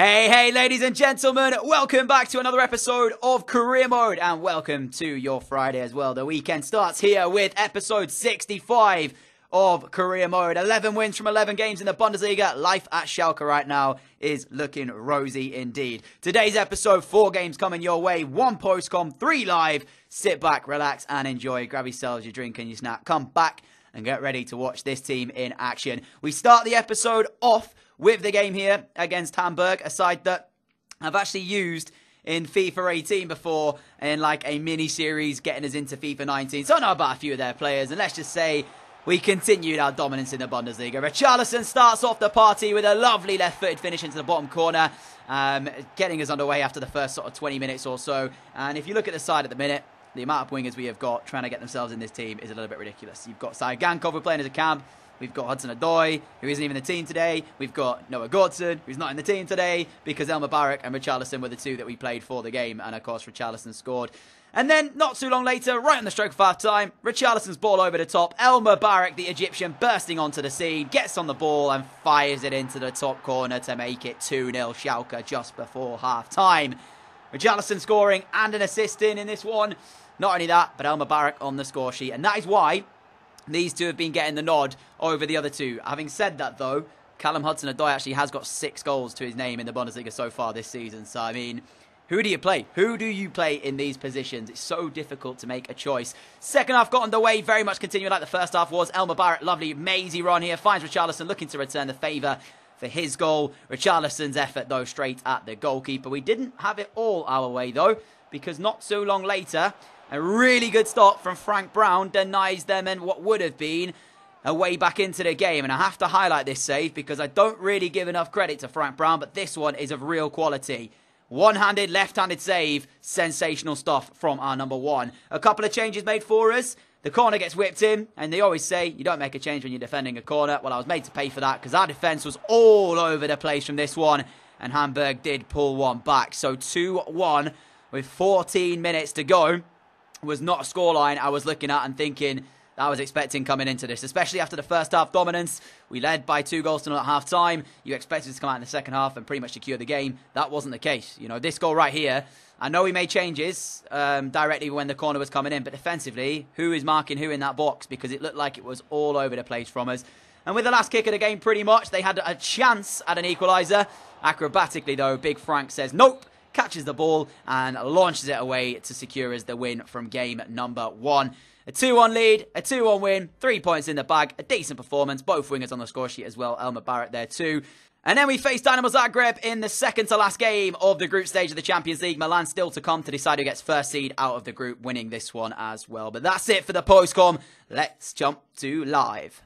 Hey, ladies and gentlemen, welcome back to another episode of Career Mode, and welcome to your Friday as well. The weekend starts here with episode 65 of Career Mode. 11 wins from 11 games in the Bundesliga. Life at Schalke right now is looking rosy indeed. Today's episode, 4 games coming your way, 1 post-com, 3 live. Sit back, relax, and enjoy. Grab yourselves your drink and your snack. Come back and get ready to watch this team in action. We start the episode off with the game here against Hamburg, a side that I've actually used in FIFA 18 before in like a mini-series getting us into FIFA 19. So I know about a few of their players, and let's just say we continued our dominance in the Bundesliga. Richarlison starts off the party with a lovely left-footed finish into the bottom corner, getting us underway after the first sort of 20 minutes or so. And if you look at the side at the minute, the amount of wingers we have got trying to get themselves in this team is a little bit ridiculous. You've got Gankov, who's playing as a cam. We've got Hudson-Odoi, who isn't even in the team today. We've got Noah Godsson, who's not in the team today, because Elmer Barak and Richarlison were the 2 that we played for the game. And, of course, Richarlison scored. And then, not too long later, right on the stroke of half-time, Richarlison's ball over the top. Elmer Barak, the Egyptian, bursting onto the scene, gets on the ball and fires it into the top corner to make it 2-0 Schalke just before half-time. Richarlison scoring and an assist in this one. Not only that, but Elmer Barak on the score sheet. And that is why these 2 have been getting the nod over the other 2. Having said that, though, Callum Hudson-Odoi actually has got 6 goals to his name in the Bundesliga so far this season. So, I mean, who do you play? Who do you play in these positions? It's so difficult to make a choice. Second half got underway, very much continuing like the first half was. Elmer Barak, lovely, mazy run here. Finds Richarlison, looking to return the favour for his goal. Richarlison's effort, though, straight at the goalkeeper. We didn't have it all our way, though, because not so long later, a really good stop from Frank Brown denies them and what would have been a way back into the game. And I have to highlight this save because I don't really give enough credit to Frank Brown, but this one is of real quality. One-handed, left-handed save. Sensational stuff from our number 1. A couple of changes made for us. The corner gets whipped in, and they always say you don't make a change when you're defending a corner. Well, I was made to pay for that because our defence was all over the place from this one, and Hamburg did pull one back. So 2-1 with 14 minutes to go. Was not a scoreline I was looking at and thinking that I was expecting coming into this, especially after the first half dominance. We led by 2 goals to nil at half time. You expected us to come out in the second half and pretty much secure the game. That wasn't the case. You know, this goal right here, I know we made changes directly when the corner was coming in, but defensively, who is marking who in that box? Because it looked like it was all over the place from us. And with the last kick of the game, pretty much, they had a chance at an equaliser. Acrobatically, though, Big Frank says nope. Catches the ball and launches it away to secure us the win from game number 1. A 2-1 lead, a 2-1 win, 3 points in the bag, a decent performance. Both wingers on the score sheet as well, Elmer Barak there too. And then we face Dynamo Zagreb in the second to last game of the group stage of the Champions League. Milan still to come to decide who gets first seed out of the group, winning this one as well. But that's it for the postcom. Let's jump to live.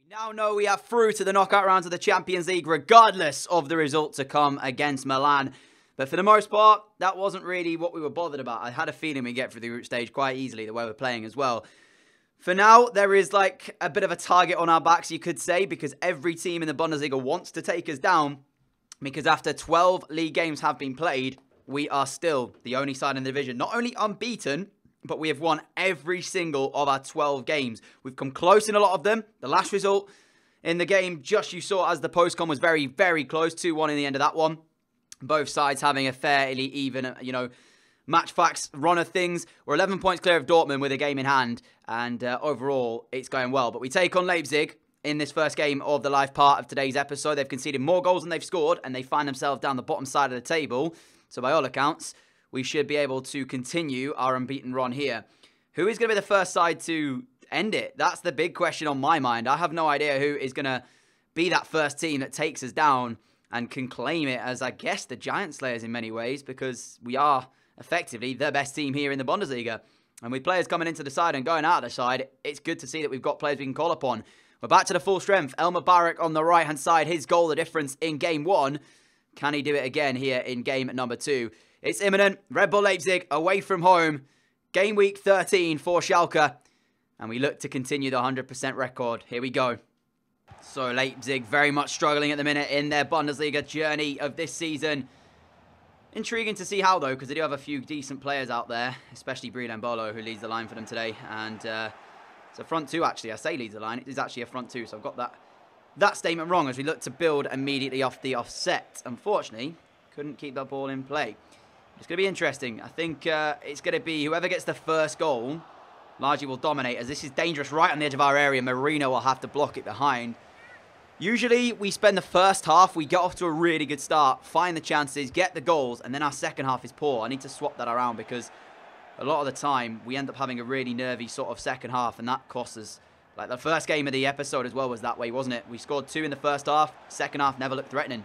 We now know we are through to the knockout rounds of the Champions League, regardless of the result to come against Milan. But for the most part, that wasn't really what we were bothered about. I had a feeling we'd get through the group stage quite easily, the way we're playing as well. For now, there is like a bit of a target on our backs, you could say, because every team in the Bundesliga wants to take us down. Because after 12 league games have been played, we are still the only side in the division. Not only unbeaten, but we have won every single of our 12 games. We've come close in a lot of them. The last result in the game, just you saw as the postcom, was very, very close. 2-1 in the end of that one. Both sides having a fairly even, match facts run of things. We're 11 points clear of Dortmund with a game in hand. And overall, it's going well. But we take on Leipzig in this first game of the live part of today's episode. They've conceded more goals than they've scored. And they find themselves down the bottom side of the table. So by all accounts, we should be able to continue our unbeaten run here. Who is going to be the first side to end it? That's the big question on my mind. I have no idea who is going to be that first team that takes us down and can claim it as, I guess, the Giant Slayers in many ways, because we are effectively the best team here in the Bundesliga. And with players coming into the side and going out of the side, it's good to see that we've got players we can call upon. We're back to the full strength. Elmer Barak on the right-hand side, his goal, the difference in game 1. Can he do it again here in game number 2? It's imminent. Red Bull Leipzig away from home. Game week 13 for Schalke. And we look to continue the 100% record. Here we go. So Leipzig very much struggling at the minute in their Bundesliga journey of this season. Intriguing to see how, though, because they do have a few decent players out there, especially Breel Mbolo, who leads the line for them today. And it's a front 2, actually. I say leads the line. It is actually a front 2, so I've got that that statement wrong as we look to build immediately off the offset. Unfortunately, couldn't keep that ball in play. It's going to be interesting. I think it's going to be whoever gets the first goal largely will dominate, as this is dangerous right on the edge of our area. Marino will have to block it behind. Usually, we spend the first half, we get off to a really good start, find the chances, get the goals, and then our second half is poor. I need to swap that around because a lot of the time, we end up having a really nervy sort of second half, and that costs us. Like the first game of the episode as well was that way, wasn't it? We scored 2 in the first half, second half never looked threatening.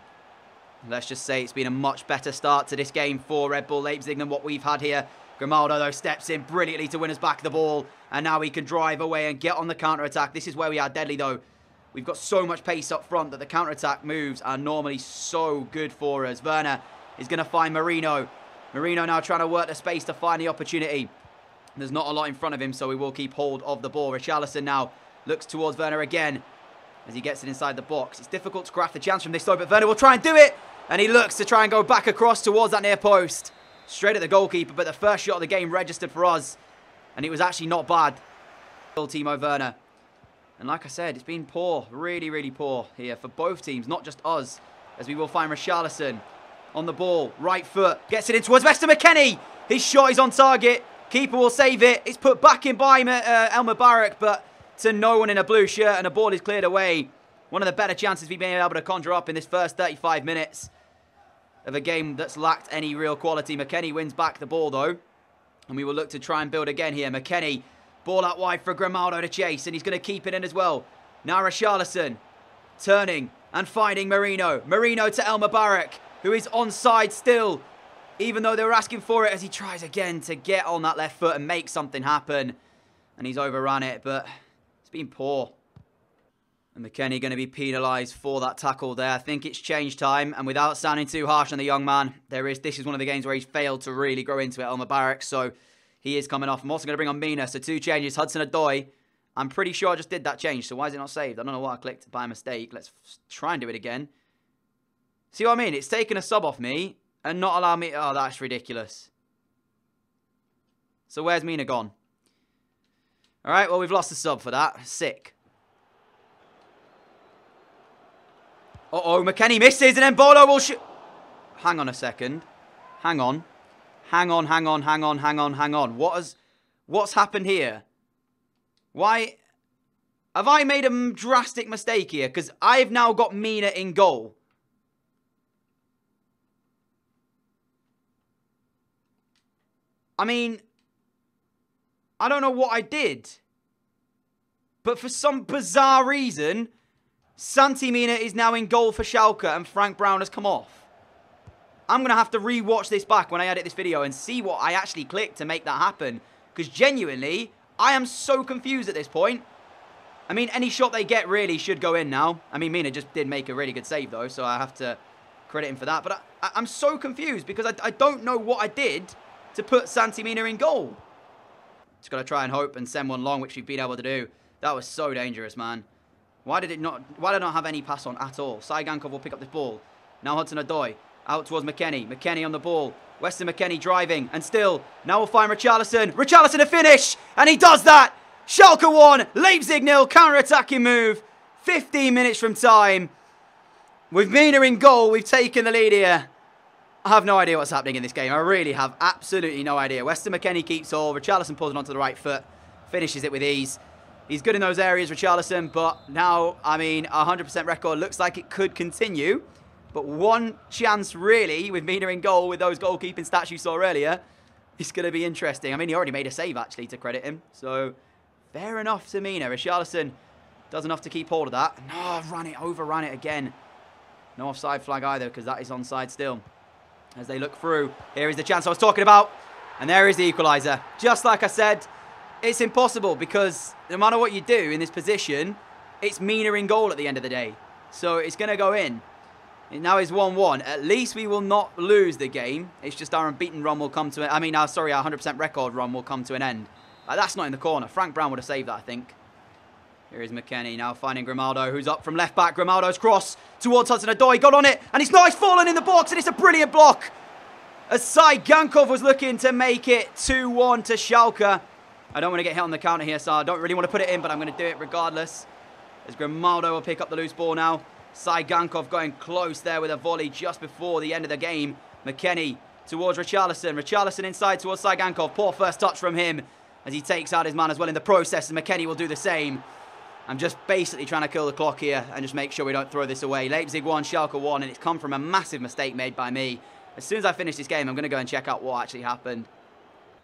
Let's just say it's been a much better start to this game for Red Bull Leipzig than what we've had here. Grimaldo, though, steps in brilliantly to win us back the ball, and now he can drive away and get on the counter-attack. This is where we are deadly, though. We've got so much pace up front that the counter-attack moves are normally so good for us. Werner is going to find Marino. Marino now trying to work the space to find the opportunity. There's not a lot in front of him, so we will keep hold of the ball. Richarlison now looks towards Werner again as he gets it inside the box. It's difficult to craft the chance from this though, but Werner will try and do it. And he looks to try and go back across towards that near post. Straight at the goalkeeper, but the first shot of the game registered for us. And it was actually not bad. Timo Werner. And like I said, it's been poor. Really, really poor here for both teams, not just us. As we will find Richarlison on the ball. Right foot. Gets it in towards Weston McKennie. His shot is on target. Keeper will save it. It's put back in by El Mubarak, but to no one in a blue shirt, and the ball is cleared away. One of the better chances we've been able to conjure up in this first 35 minutes of a game that's lacked any real quality. McKennie wins back the ball, though. And we will look to try and build again here. McKennie, ball out wide for Grimaldo to chase, and he's going to keep it in as well. Now Richarlison, turning and finding Marino. Marino to El Mubarak, who is onside still, even though they were asking for it, as he tries again to get on that left foot and make something happen. And he's overrun it, but it's been poor. And McKennie going to be penalised for that tackle there. I think it's change time. And without sounding too harsh on the young man, this is one of the games where he's failed to really grow into it, El Mubarak. So he is coming off. I'm also going to bring on Mina. So 2 changes. Hudson-Odoi. I'm pretty sure I just did that change. So why is it not saved? I don't know what I clicked by mistake. Let's try and do it again. See what I mean? It's taken a sub off me and not allow me... Oh, that's ridiculous. So where's Mina gone? All right, well, we've lost the sub for that. Sick. Uh-oh, McKennie misses, and then Bolo will shoot. Hang on a second. Hang on. Hang on. What's happened here? Why? Have I made a drastic mistake here? Because I've now got Mina in goal. I mean, I don't know what I did. But for some bizarre reason, Santi Mina is now in goal for Schalke and Frank Brown has come off. I'm going to have to re-watch this back when I edit this video and see what I actually clicked to make that happen. Because genuinely, I am so confused at this point. I mean, any shot they get really should go in now. I mean, Mina just did make a really good save though, so I have to credit him for that. But I'm so confused because I don't know what I did to put Santi Mina in goal. Just got to try and hope and send one long, which we've been able to do. That was so dangerous, man. Why did I not have any pass on at all? Saigankov will pick up this ball. Now Hudson-Odoi. Out towards McKennie. McKennie on the ball. Weston McKennie driving. And still, now we'll find Richarlison. Richarlison to finish. And he does that. Schalke 1. Leipzig 0. Counter-attacking move. 15 minutes from time. With Mina in goal, we've taken the lead here. I have no idea what's happening in this game. I really have absolutely no idea. Weston McKennie keeps all. Richarlison pulls it onto the right foot. Finishes it with ease. He's good in those areas, Richarlison, but now, I mean, 100% record looks like it could continue. But one chance, really, with Mina in goal, with those goalkeeping stats you saw earlier, it's going to be interesting. I mean, he already made a save, actually, to credit him. So, fair enough to Mina. Richarlison does enough to keep hold of that. No, overrun it again. No offside flag either, because that is onside still. As they look through, here is the chance I was talking about. And there is the equaliser. Just like I said, it's impossible because no matter what you do in this position, it's Mina in goal at the end of the day. So it's going to go in. It now is 1-1. At least we will not lose the game. It's just our unbeaten run will come to it. I mean, our 100% record run will come to an end. That's not in the corner. Frank Brown would have saved that, I think. Here is McKennie now finding Grimaldo, who's up from left back. Grimaldo's cross towards Hudson-Odoi. Got on it, and he's fallen in the box, and it's a brilliant block. As Saigankov was looking to make it 2-1 to Schalke. I don't want to get hit on the counter here, so I don't really want to put it in, but I'm going to do it regardless. As Grimaldo will pick up the loose ball now. Saigankov going close there with a volley just before the end of the game. McKennie towards Richarlison. Richarlison inside towards Saigankov. Poor first touch from him as he takes out his man as well in the process. And McKennie will do the same. I'm just basically trying to kill the clock here and just make sure we don't throw this away. Leipzig 1, Schalke 1, and it's come from a massive mistake made by me. As soon as I finish this game, I'm going to go and check out what actually happened.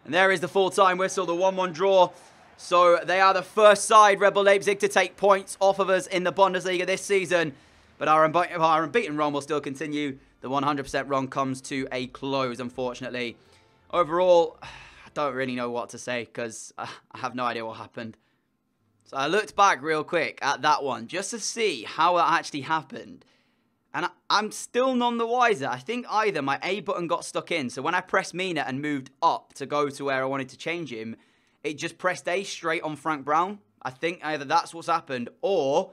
And there is the full-time whistle, the 1-1 draw. So they are the first side, Red Bull Leipzig, to take points off of us in the Bundesliga this season. But our unbeaten run will still continue. The 100% run comes to a close, unfortunately. Overall, I don't really know what to say because I have no idea what happened. So I looked back real quick at that one just to see how it actually happened. And I'm still none the wiser. I think either my A button got stuck in. So when I pressed Mina and moved up to go to where I wanted to change him, it just pressed A straight on Frank Brown. I think either that's what's happened or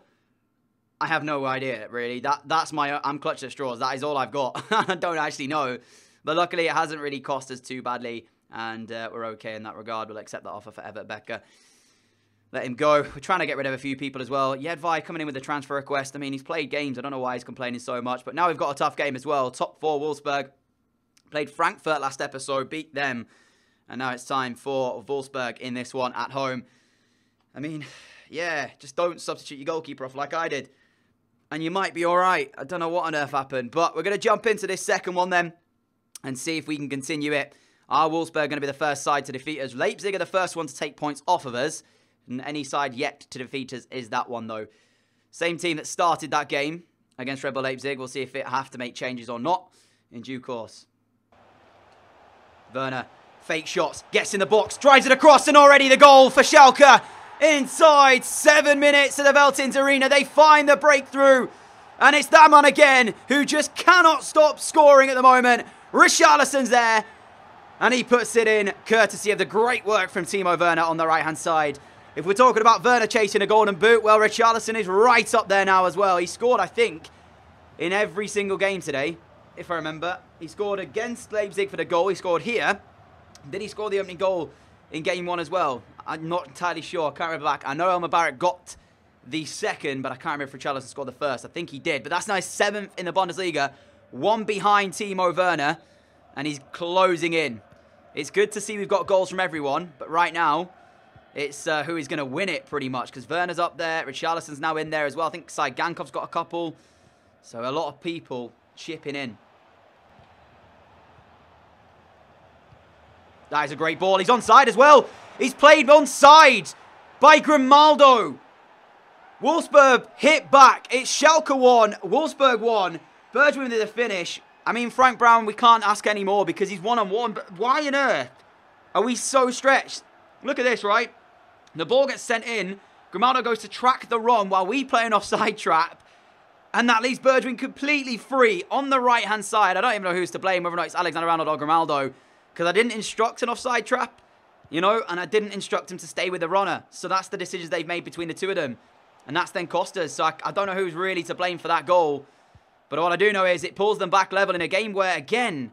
I have no idea, really. That's I'm clutching at straws. That is all I've got. I don't actually know. But luckily, it hasn't really cost us too badly. And we're okay in that regard. We'll accept that offer for Evert Becker. Let him go. We're trying to get rid of a few people as well. Jedvaj coming in with a transfer request. I mean, he's played games. I don't know why he's complaining so much. But now we've got a tough game as well. Top 4 Wolfsburg. Played Frankfurt last episode. Beat them. And now it's time for Wolfsburg in this one at home. I mean, yeah, just don't substitute your goalkeeper off like I did. And you might be all right. I don't know what on earth happened. But we're going to jump into this second one then and see if we can continue it. Are Wolfsburg going to be the first side to defeat us? Leipzig are the first one to take points off of us. And any side yet to defeat us is that one, though. Same team that started that game against Red Bull Leipzig. We'll see if it have to make changes or not in due course. Werner, fake shots, gets in the box, drives it across, and already the goal for Schalke. Inside 7 minutes of the Veltins Arena, they find the breakthrough. And it's that man again who just cannot stop scoring at the moment. Richarlison's there. And he puts it in, courtesy of the great work from Timo Werner on the right-hand side. If we're talking about Werner chasing a golden boot, well, Richarlison is right up there now as well. He scored, I think, in every single game today, if I remember. He scored against Leipzig for the goal. He scored here. Did he score the opening goal in game 1 as well? I'm not entirely sure. I can't remember back. I know Elmer Barrett got the second, but I can't remember if Richarlison scored the first. I think he did. But that's now his 7th in the Bundesliga. 1 behind Timo Werner. And he's closing in. It's good to see we've got goals from everyone. But right now, it's who is going to win it pretty much. Because Werner's up there. Richarlison's now in there as well. I think Saigankov's got a couple. So a lot of people chipping in. That is a great ball. He's onside as well. He's played onside by Grimaldo. Wolfsburg hit back. It's Schalke 1, Wolfsburg 1. Bergwijn did the finish. I mean, Frank Brown, we can't ask any more because he's one-on-one. But why on earth are we so stretched? Look at this, right? The ball gets sent in. Grimaldo goes to track the run while we play an offside trap. And that leaves Bergwijn completely free on the right-hand side. I don't even know who's to blame, whether or not it's Alexander-Arnold or Grimaldo. Because I didn't instruct an offside trap, you know, and I didn't instruct him to stay with the runner. So that's the decisions they've made between the two of them. And that's then cost us. So I don't know who's really to blame for that goal. But all I do know is it pulls them back level in a game where, again,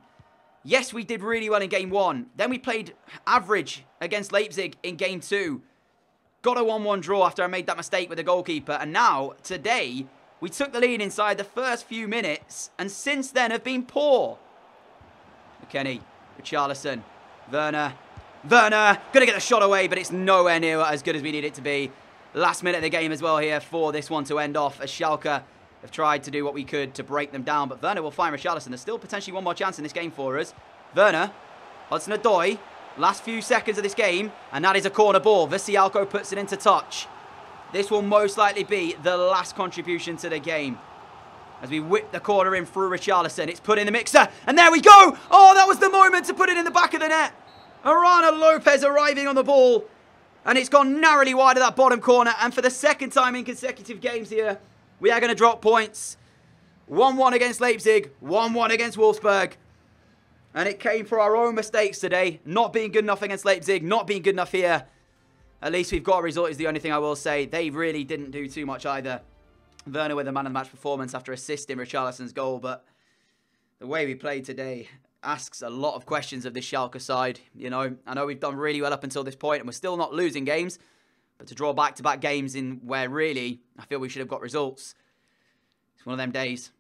yes, we did really well in game 1. Then we played average against Leipzig in game 2. Got a 1-1 draw after I made that mistake with the goalkeeper. And now, today, we took the lead inside the first few minutes. And since then have been poor. McKennie. Richarlison, Werner, gonna get the shot away, but it's nowhere near as good as we need it to be. Last minute of the game as well here for this one to end off, as Schalke have tried to do what we could to break them down, but Werner will find Richarlison. There's still potentially one more chance in this game for us. Werner, Hudson-Odoi, last few seconds of this game, and that is a corner ball. Visialko puts it into touch. This will most likely be the last contribution to the game. As we whip the corner in through Richarlison. It's put in the mixer. And there we go. Oh, that was the moment to put it in the back of the net. Arana Lopez arriving on the ball. And it's gone narrowly wide of that bottom corner. And for the second time in consecutive games here, we are going to drop points. 1-1 against Leipzig. 1-1 against Wolfsburg. And it came for our own mistakes today. Not being good enough against Leipzig. Not being good enough here. At least we've got a result is the only thing I will say. They really didn't do too much either. Werner with a man of the match performance after assisting Richarlison's goal, but the way we played today asks a lot of questions of this Schalke side. You know, I know we've done really well up until this point and we're still not losing games, But to draw back-to-back games in where really I feel we should have got results, it's one of them days.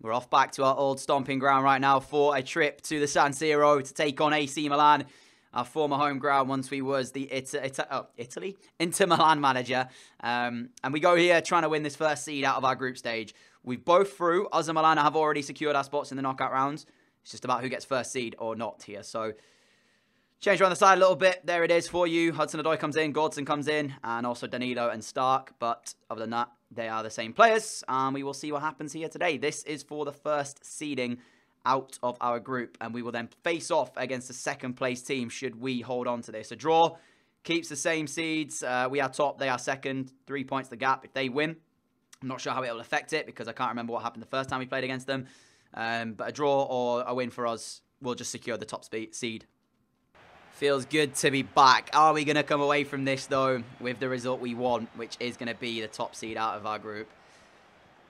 We're off back to our old stomping ground right now for a trip to the San Siro to take on AC Milan, our former home ground once we was the Inter Milan manager. And we go here trying to win this first seed out of our group stage. We've both through. Us and Milan have already secured our spots in the knockout rounds. It's just about who gets first seed or not here. So change around the side a little bit. There it is for you. Hudson-Odoi comes in, Gordson comes in, and also Danilo and Stark. But other than that, they are the same players. And we will see what happens here today. This is for the first seeding out of our group. And we will then face off against the second place team should we hold on to this. A draw keeps the same seeds. We are top, they are second. 3 points the gap if they win. I'm not sure how it will affect it because I can't remember what happened the first time we played against them. But a draw or a win for us will just secure the top seed. Feels good to be back. Are we going to come away from this, though, with the result we want, which is going to be the top seed out of our group?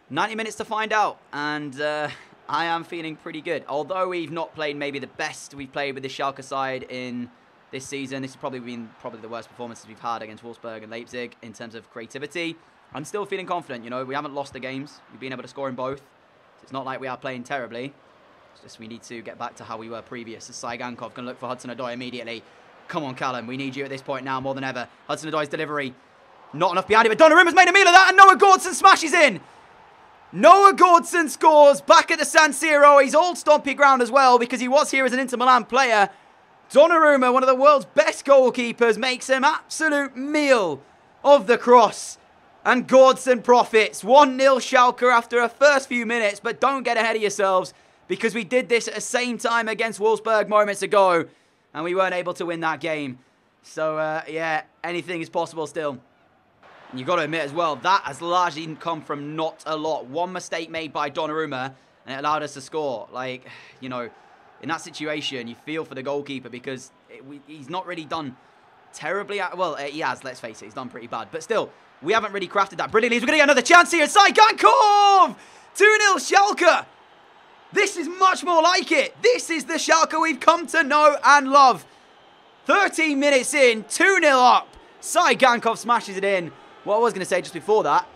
90 minutes to find out, and I am feeling pretty good. Although we've not played maybe the best we've played with the Schalke side in this season, this has probably been the worst performances we've had against Wolfsburg and Leipzig in terms of creativity. I'm still feeling confident, you know. We haven't lost the games. We've been able to score in both. So it's not like we are playing terribly. It's just we need to get back to how we were previous. Saigankov going to look for Hudson-Odoi immediately. Come on, Callum. We need you at this point now more than ever. Hudson-Odoi's delivery. Not enough behind it, but Donnarumma's made a meal of that, and Noah Gordson smashes in. Noah Gordson scores back at the San Siro. He's old stompy ground as well because he was here as an Inter Milan player. Donnarumma, one of the world's best goalkeepers, makes an absolute meal of the cross. And Gordson profits. 1-0 Schalke after a first few minutes. But don't get ahead of yourselves because we did this at the same time against Wolfsburg moments ago. And we weren't able to win that game. So, yeah, anything is possible still. And you've got to admit as well, that has largely come from not a lot. One mistake made by Donnarumma and it allowed us to score. Like, you know, in that situation, you feel for the goalkeeper because he's not really done terribly. Well, he has, let's face it. He's done pretty bad. But still, we haven't really crafted that brilliantly. We're going to get another chance here. Saigankov! 2-0 Schalke. This is much more like it. This is the Schalke we've come to know and love. 13 minutes in, 2-0 up. Saigankov smashes it in. What I was going to say just before that,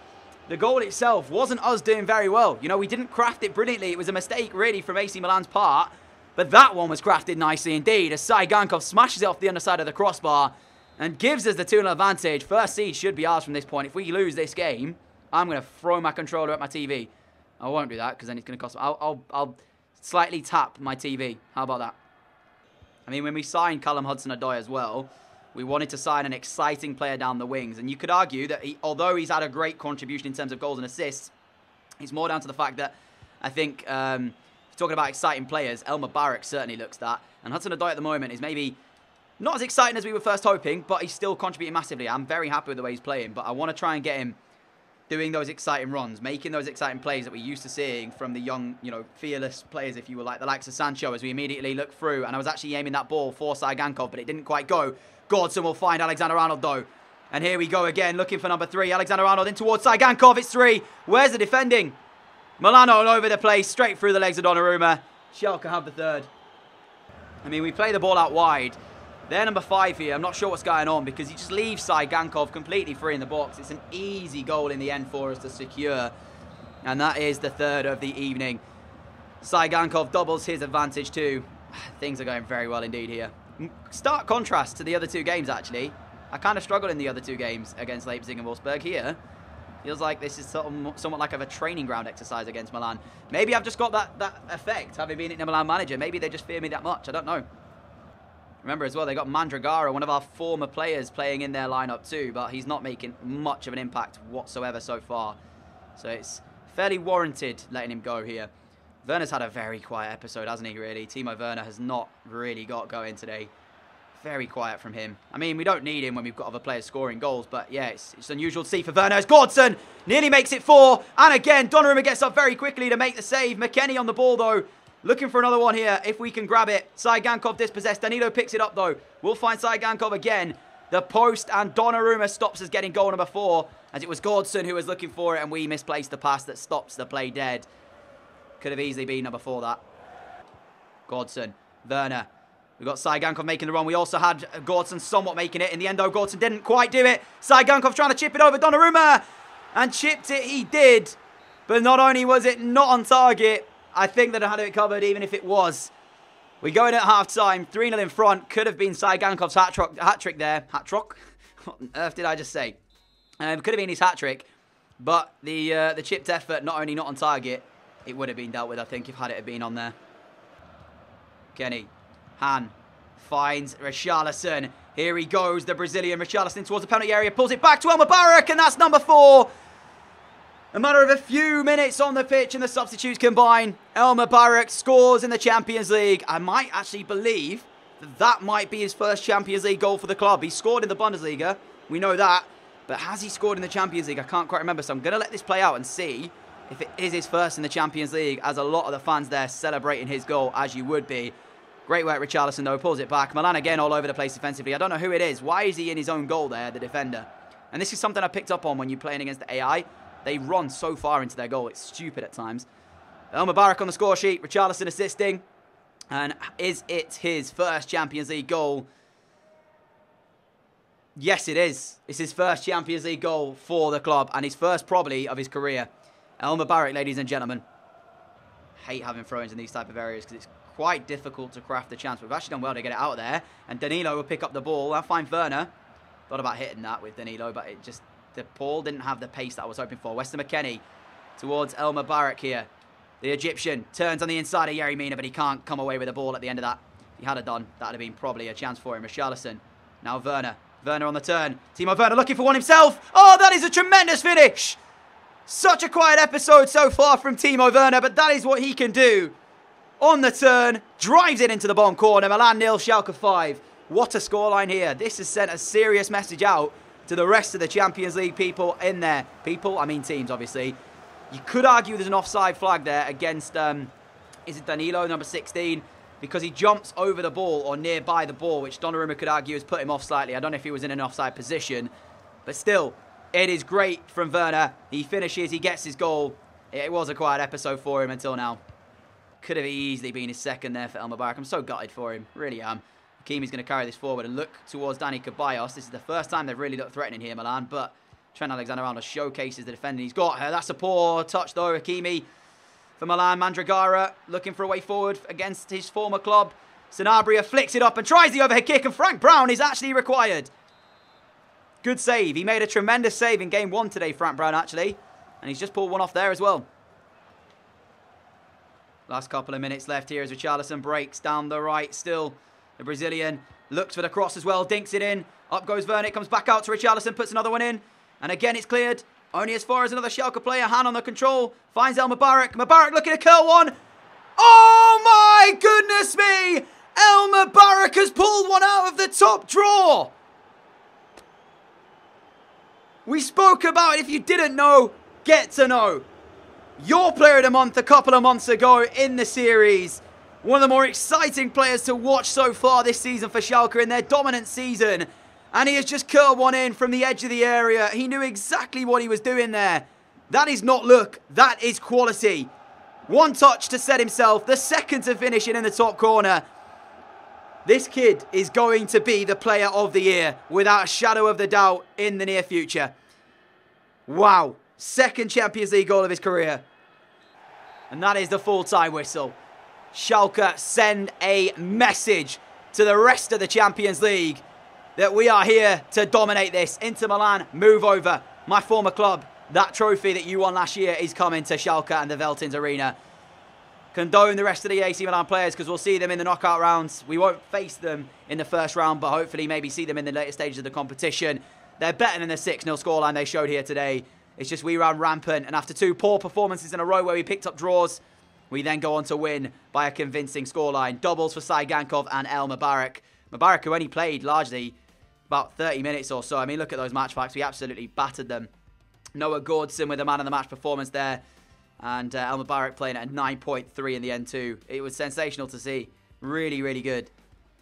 the goal itself wasn't us doing very well. You know, we didn't craft it brilliantly. It was a mistake, really, from AC Milan's part. But that one was crafted nicely indeed, as Saigankov smashes it off the underside of the crossbar and gives us the 2-0 advantage. First seed should be ours from this point. If we lose this game, I'm going to throw my controller at my TV. I won't do that because then it's going to cost me. I'll slightly tap my TV. How about that? I mean, when we signed Callum Hudson-Odoi as well, we wanted to sign an exciting player down the wings. And you could argue that although he's had a great contribution in terms of goals and assists, it's more down to the fact that I think, talking about exciting players, Elmer Barrack certainly looks that. And Hudson-Odoi at the moment is maybe not as exciting as we were first hoping, but he's still contributing massively. I'm very happy with the way he's playing, but I want to try and get him doing those exciting runs, making those exciting plays that we're used to seeing from the young, you know, fearless players, if you will, like the likes of Sancho, as we immediately look through. And I was actually aiming that ball for Saigankov, but it didn't quite go. Gordson will find Alexander-Arnold, though. And here we go again, looking for number 3. Alexander-Arnold in towards Saigankov. It's 3. Where's the defending? Milano all over the place, straight through the legs of Donnarumma. Schalke have the third. I mean, we play the ball out wide. They're number 5 here. I'm not sure what's going on because he just leaves Saigankov completely free in the box. It's an easy goal in the end for us to secure. And that is the third of the evening. Saigankov doubles his advantage too. Things are going very well indeed here. Stark contrast to the other 2 games, actually. I kind of struggled in the other 2 games against Leipzig and Wolfsburg. Here, feels like this is somewhat like a training ground exercise against Milan. Maybe I've just got that effect, having been a Milan manager. Maybe they just fear me that much. I don't know. Remember as well, they got Mandragora, one of our former players, playing in their lineup too, but he's not making much of an impact whatsoever so far. So it's fairly warranted letting him go here. Werner's had a very quiet episode, hasn't he, really? Timo Werner has not really got going today. Very quiet from him. I mean, we don't need him when we've got other players scoring goals, but yeah, it's unusual to see for Werner. As Gordson nearly makes it 4, and again, Donnarumma gets up very quickly to make the save. McKennie on the ball, though. Looking for another one here, if we can grab it. Saigankov dispossessed. Danilo picks it up, though. We'll find Saigankov again. The post, and Donnarumma stops us getting goal number 4, as it was Gordson who was looking for it, and we misplaced the pass that stops the play dead. Could have easily been number 4, that. Gordson. Werner. We've got Saigankov making the run. We also had Gordson somewhat making it. In the end, though, Gordson didn't quite do it. Saigankov trying to chip it over Donnarumma. And chipped it, he did. But not only was it not on target, I think that I had it covered even if it was. We go in at half-time, 3-0 in front. Could have been Saigankov's hat-trick there. Hat-trick? What on earth did I just say? Could have been his hat-trick. But the chipped effort, not only not on target, it would have been dealt with, I think, if had it been on there. Kenny. Han. Finds Richarlison. Here he goes, the Brazilian. Richarlison towards the penalty area. Pulls it back to Elmer Barak, and that's number 4. A matter of a few minutes on the pitch and the substitutes combine. Elmer Barak scores in the Champions League. I might actually believe that that might be his first Champions League goal for the club. He scored in the Bundesliga. We know that. But has he scored in the Champions League? I can't quite remember. So I'm going to let this play out and see if it is his first in the Champions League, as a lot of the fans there celebrating his goal, as you would be. Great work, Richarlison, though. Pulls it back. Milan again all over the place defensively. I don't know who it is. Why is he in his own goal there, the defender? And this is something I picked up on when you're playing against the AI. They run so far into their goal. It's stupid at times. Elmer Barak on the score sheet. Richarlison assisting. And is it his first Champions League goal? Yes, it is. It's his first Champions League goal for the club. And his first, probably, of his career. Elmer Barak, ladies and gentlemen. Hate having throw-ins in these type of areas because it's quite difficult to craft the chance. We've actually done well to get it out there. And Danilo will pick up the ball. I'll find Werner. Thought about hitting that with Danilo, but it just... the ball didn't have the pace that I was hoping for. Weston McKennie towards Elmer Barak here. The Egyptian turns on the inside of Yerry Mina, but he can't come away with the ball at the end of that. If he had it done, that would have been probably a chance for him. Richarlison. Now Werner. Werner on the turn. Timo Werner looking for one himself. Oh, that is a tremendous finish. Such a quiet episode so far from Timo Werner, but that is what he can do. On the turn. Drives it into the bottom corner. Milan 0, Schalke 5. What a scoreline here. This has sent a serious message out to the rest of the Champions League people in there. People, I mean teams, obviously. You could argue there's an offside flag there against, is it Danilo, number 16? Because he jumps over the ball or nearby the ball, which Donnarumma could argue has put him off slightly. I don't know if he was in an offside position. But still, it is great from Werner. He finishes, he gets his goal. It was a quiet episode for him until now. Could have easily been his second there for Elmer Barak. I'm so gutted for him, really am. Hakimi's going to carry this forward and look towards Dani Ceballos. This is the first time they've really looked threatening here, Milan, but Trent Alexander-Arnold showcases the defending he's got. That's a poor touch, though. Hakimi for Milan. Mandragora looking for a way forward against his former club. Sanabria flicks it up and tries the overhead kick, and Frank Brown is actually required. Good save. He made a tremendous save in Game 1 today, Frank Brown, actually, and he's just pulled one off there as well. Last couple of minutes left here as Richarlison breaks down the right still. The Brazilian looks for the cross as well, dinks it in. Up goes Werner, comes back out to Richarlison, puts another one in. And again, it's cleared. Only as far as another Schalke player. Han on the control. Finds Elmer Barak. Mubarak looking to curl one. Oh my goodness me! Elmer Barak has pulled one out of the top drawer. We spoke about it. If you didn't know, get to know. Your player of the month a couple of months ago in the series. One of the more exciting players to watch so far this season for Schalke in their dominant season. And he has just curled one in from the edge of the area. He knew exactly what he was doing there. That is not luck. That is quality. One touch to set himself. The second to finish it in the top corner. This kid is going to be the player of the year without a shadow of the doubt in the near future. Wow. Second Champions League goal of his career. And that is the full-time whistle. Schalke send a message to the rest of the Champions League that we are here to dominate this. Inter Milan, move over. My former club, that trophy that you won last year is coming to Schalke and the Veltins Arena. Condone the rest of the AC Milan players because we'll see them in the knockout rounds. We won't face them in the first round, but hopefully maybe see them in the later stages of the competition. They're better than the 6-0 scoreline they showed here today. It's just we ran rampant, and after 2 poor performances in a row where we picked up draws, we then go on to win by a convincing scoreline. Doubles for Saigankov and Elmer Barak. Mubarak, who only played largely about 30 minutes or so. I mean, look at those match facts. We absolutely battered them. Noah Gordson with a man of the match performance there. And Elmer Barak playing at a 9.3 in the end too. It was sensational to see. Really, really good.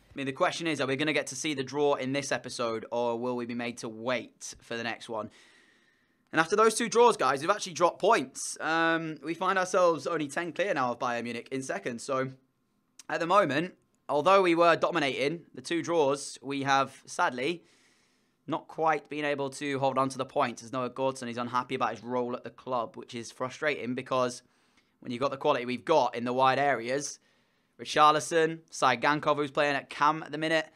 I mean, the question is, are we going to get to see the draw in this episode, or will we be made to wait for the next one? And after those 2 draws, guys, we've actually dropped points. We find ourselves only 10 clear now of Bayern Munich in second. So, at the moment, although we were dominating the 2 draws, we have, sadly, not quite been able to hold on to the points. As Noah Gordson is unhappy about his role at the club, which is frustrating because when you've got the quality we've got in the wide areas, Richarlison, Saigankov, who's playing at Cam at the minute,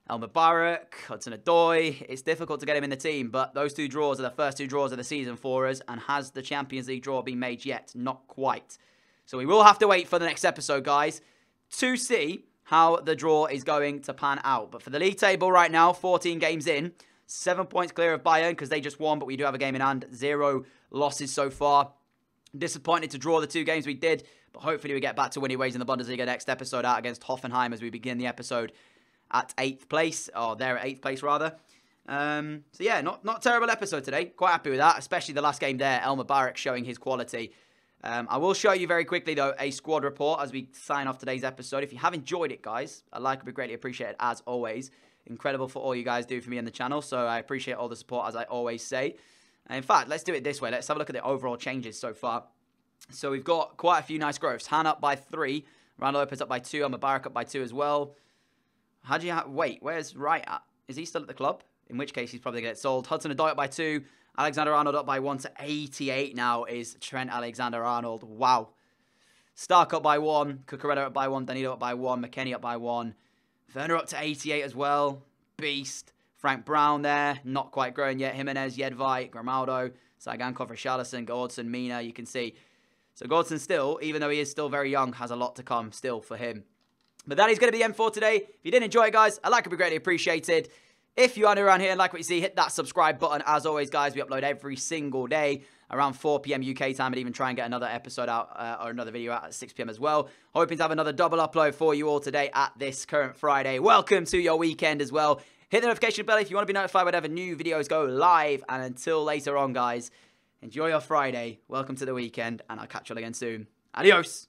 El Mubarak, Hudson-Odoi. It's difficult to get him in the team, but those 2 draws are the first 2 draws of the season for us. And has the Champions League draw been made yet? Not quite. So we will have to wait for the next episode, guys, to see how the draw is going to pan out. But for the league table right now, 14 games in, 7 points clear of Bayern because they just won, but we do have a game in hand. 0 losses so far. Disappointed to draw the 2 games we did, but hopefully we get back to winning ways in the Bundesliga next episode out against Hoffenheim as we begin the episode at 8th place, or they're at 8th place rather. So yeah, not terrible episode today. Quite happy with that, especially the last game there, El Mubarak showing his quality. I will show you very quickly though a squad report as we sign off today's episode. If you have enjoyed it, guys, a like would be greatly appreciated as always. Incredible for all you guys do for me on the channel, so I appreciate all the support as I always say. And in fact, let's do it this way. Let's have a look at the overall changes so far. So we've got quite a few nice growths. Han up by 3, Randall Lopez up by 2, El Mubarak up by 2 as well. How do you wait, where's Wright at? Is he still at the club? In which case, he's probably going to get sold. Hudson-Odoi up by 2. Alexander-Arnold up by 1 to 88 now is Trent Alexander-Arnold. Wow. Stark up by 1. Cucurella up by 1. Danilo up by 1. McKennie up by 1. Werner up to 88 as well. Beast. Frank Brown there. Not quite growing yet. Jimenez, Jedvite, Grimaldo, Saigankov, Richarlison, Gordson, Mina. You can see. So Gordson still, even though he is still very young, has a lot to come still for him. But that is going to be the end for today. If you did enjoy it, guys, a like would be greatly appreciated. If you are new around here and like what you see, hit that subscribe button. As always, guys, we upload every single day around 4 PM UK time and even try and get another episode out or another video out at 6 PM as well. Hoping to have another double upload for you all today at this current Friday. Welcome to your weekend as well. Hit the notification bell if you want to be notified whenever new videos go live. And until later on, guys, enjoy your Friday. Welcome to the weekend, and I'll catch you all again soon. Adios.